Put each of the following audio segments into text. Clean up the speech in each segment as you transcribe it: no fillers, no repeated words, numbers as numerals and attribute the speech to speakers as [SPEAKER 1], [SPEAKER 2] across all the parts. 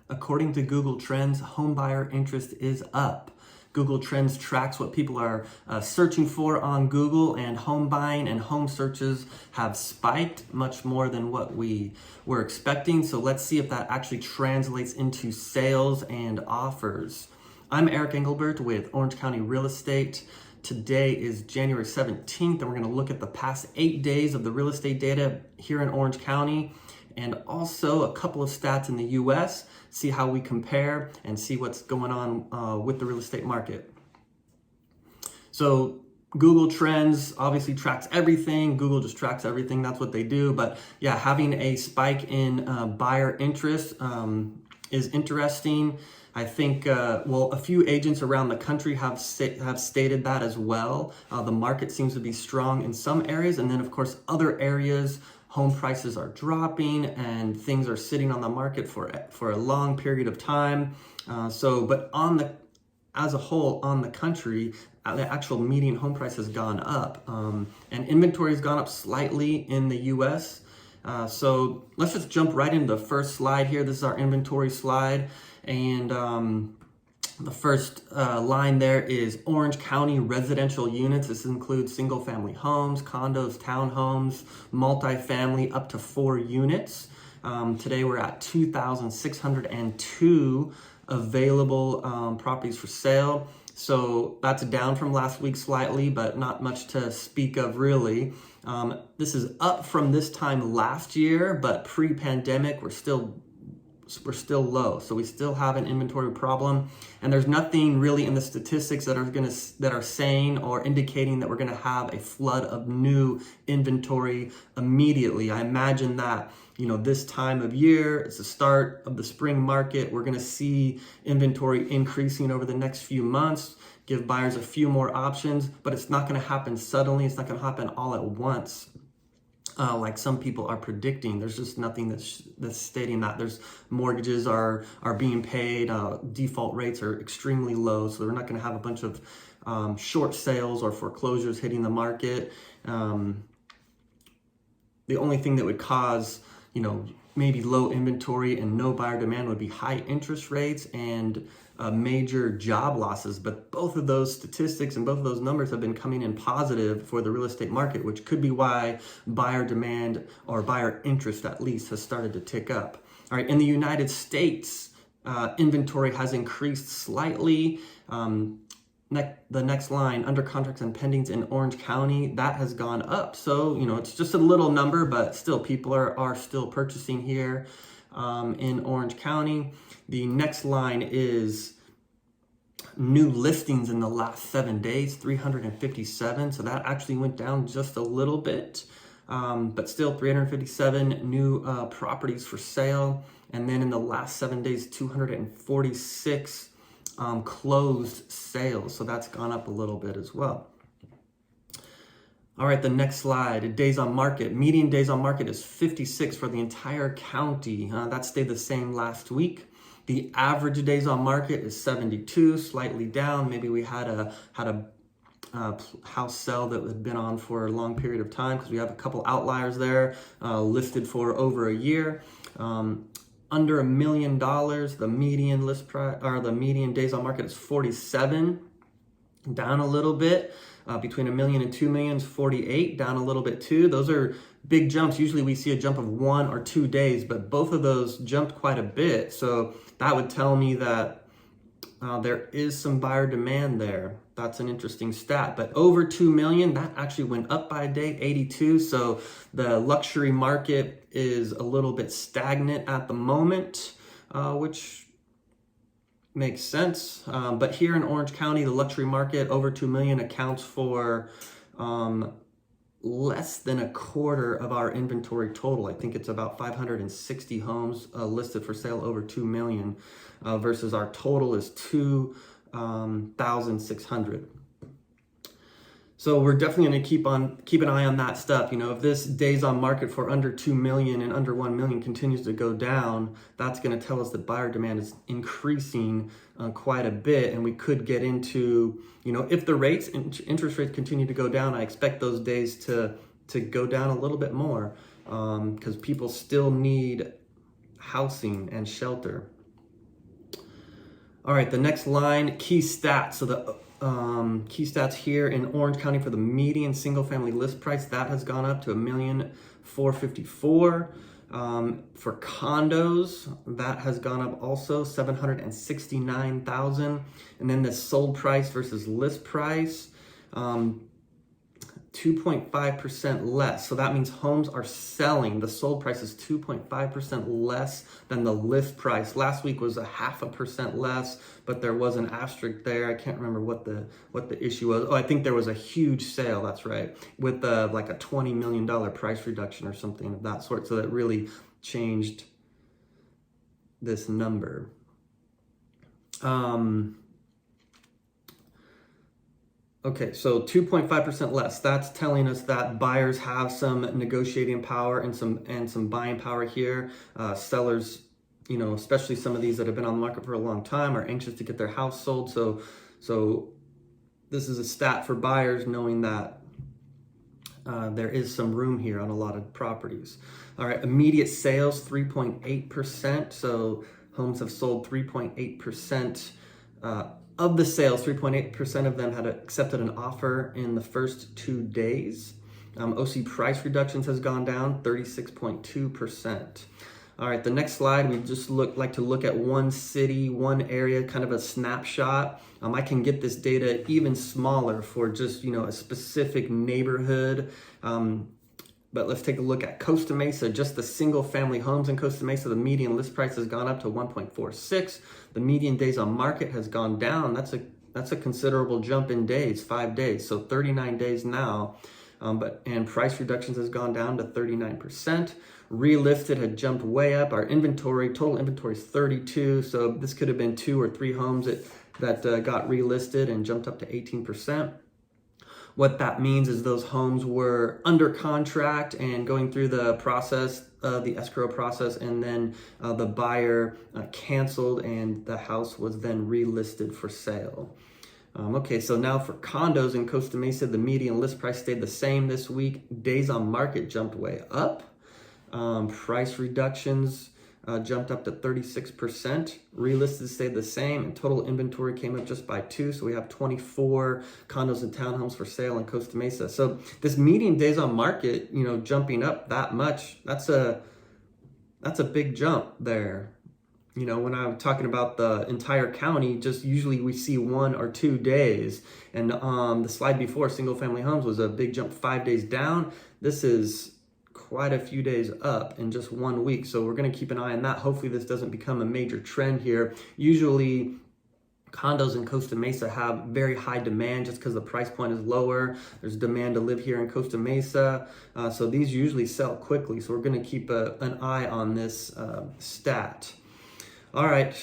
[SPEAKER 1] According to Google Trends, home buyer interest is up. Google Trends tracks what people are searching for on Google, and home buying and home searches have spiked much more than what we were expecting. So let's see if that actually translates into sales and offers. I'm Eric Engelbert with Orange County Real Estate. Today is January 17th, and we're going to look at the past 8 days of the real estate data here in Orange County, and also a couple of stats in the US, see how we compare and see what's going on with the real estate market. So Google Trends obviously tracks everything. Google just tracks everything. That's what they do. But yeah, having a spike in buyer interest is interesting. I think, a few agents around the country have stated that as well. The market seems to be strong in some areas, and then of course other areas, home prices are dropping and things are sitting on the market for a long period of time. But as a whole, on the country, the actual median home price has gone up, and inventory has gone up slightly in the US. So let's just jump right into the first slide here. This is our inventory slide, and the first line there is Orange County residential units. This includes single family homes, condos, townhomes, multifamily up to 4 units. Today we're at 2,602 available properties for sale. So that's down from last week slightly, but not much to speak of really. This is up from this time last year, but pre-pandemic we're still low, so we still have an inventory problem, and there's nothing really in the statistics that are saying or indicating that we're gonna have a flood of new inventory immediately. I imagine that this time of year, it's the start of the spring market, we're gonna see inventory increasing over the next few months, give buyers a few more options, but it's not gonna happen suddenly. It's not gonna happen all at once. Like some people are predicting. There's just nothing that's stating that. There's mortgages are being paid, default rates are extremely low, so we're not going to have a bunch of short sales or foreclosures hitting the market. The only thing that would cause maybe low inventory and no buyer demand would be high interest rates and major job losses. But both of those statistics and both of those numbers have been coming in positive for the real estate market, which could be why buyer demand, or buyer interest at least, has started to tick up. All right, in the United States, inventory has increased slightly. The next line, under contracts and pendings in Orange County, that has gone up. So, it's just a little number, but still people are still purchasing here in Orange County. The next line is new listings in the last 7 days, 357. So that actually went down just a little bit, but still 357 new properties for sale. And then in the last 7 days, 246 closed sales. So that's gone up a little bit as well. All right, the next slide, days on market. Median days on market is 56 for the entire county. That stayed the same last week. The average days on market is 72, slightly down. Maybe we had a house sale that had been on for a long period of time, because we have a couple outliers there listed for over a year. Under $1 million, the median list price, or the median days on market, is 47, down a little bit. Between $1 million and $2 million is 48, down a little bit too. Those are big jumps. Usually we see a jump of 1 or 2 days, but both of those jumped quite a bit. So that would tell me that there is some buyer demand there. That's an interesting stat. But over 2 million, that actually went up by a day, 82. So the luxury market is a little bit stagnant at the moment, which makes sense. But here in Orange County, the luxury market over 2 million accounts for less than a quarter of our inventory total. I think it's about 560 homes listed for sale over 2 million versus our total is 2,600. So we're definitely going to keep an eye on that stuff. If this days on market for under 2 million and under 1 million continues to go down, that's going to tell us that buyer demand is increasing quite a bit, and we could get into, if the interest rates continue to go down, I expect those days to go down a little bit more because people still need housing and shelter. All right, the next line, key stats. So the key stats here in Orange County for the median single family list price, that has gone up to $1,454,000. For condos, that has gone up also $769,000. And then the sold price versus list price, 2.5% less. So that means homes are selling. The sold price is 2.5% less than the list price. Last week was 0.5% less, but there was an asterisk there. I can't remember what the issue was. Oh, I think there was a huge sale. That's right, with like a $20 million price reduction or something of that sort. So that really changed this number. Okay, so 2.5% less. That's telling us that buyers have some negotiating power and some buying power here. Sellers, especially some of these that have been on the market for a long time, are anxious to get their house sold. So this is a stat for buyers, knowing that there is some room here on a lot of properties. All right, immediate sales, 3.8%. So homes have sold 3.8%. Of the sales, 3.8% of them had accepted an offer in the first 2 days. OC price reductions has gone down 36.2%. All right, the next slide, we just like to look at one city, one area, kind of a snapshot. I can get this data even smaller for just, a specific neighborhood. But let's take a look at Costa Mesa. Just the single family homes in Costa Mesa, the median list price has gone up to 1.46. The median days on market has gone down. That's a considerable jump in days, 5 days. So 39 days now. And price reductions has gone down to 39%. Relisted had jumped way up. Our total inventory is 32. So this could have been 2 or 3 homes that got relisted and jumped up to 18%. What that means is those homes were under contract and going through the process, the escrow process, and then the buyer canceled and the house was then relisted for sale. Okay, so now for condos in Costa Mesa, the median list price stayed the same this week. Days on market jumped way up. Price reductions jumped up to 36%. Relisted stayed the same, and total inventory came up just by 2. So we have 24 condos and townhomes for sale in Costa Mesa. So this median days on market, jumping up that much, that's a big jump there. When I'm talking about the entire county, just usually we see 1 or 2 days. And the slide before, single family homes, was a big jump 5 days down. This is quite a few days up in just 1 week. So we're going to keep an eye on that. Hopefully this doesn't become a major trend here. Usually condos in Costa Mesa have very high demand just because the price point is lower. There's demand to live here in Costa Mesa. So these usually sell quickly. So we're going to keep an eye on this stat. All right.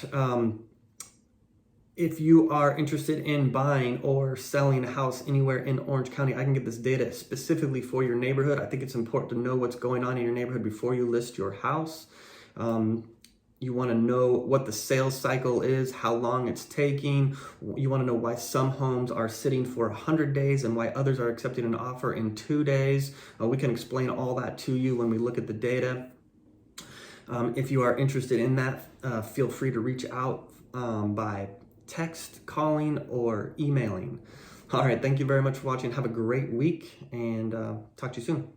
[SPEAKER 1] If you are interested in buying or selling a house anywhere in Orange County, I can get this data specifically for your neighborhood. I think it's important to know what's going on in your neighborhood before you list your house. You want to know what the sales cycle is, how long it's taking. You want to know why some homes are sitting for 100 days and why others are accepting an offer in 2 days. We can explain all that to you when we look at the data. If you are interested in that, feel free to reach out by text, calling, or emailing. All right, thank you very much for watching. Have a great week, and talk to you soon.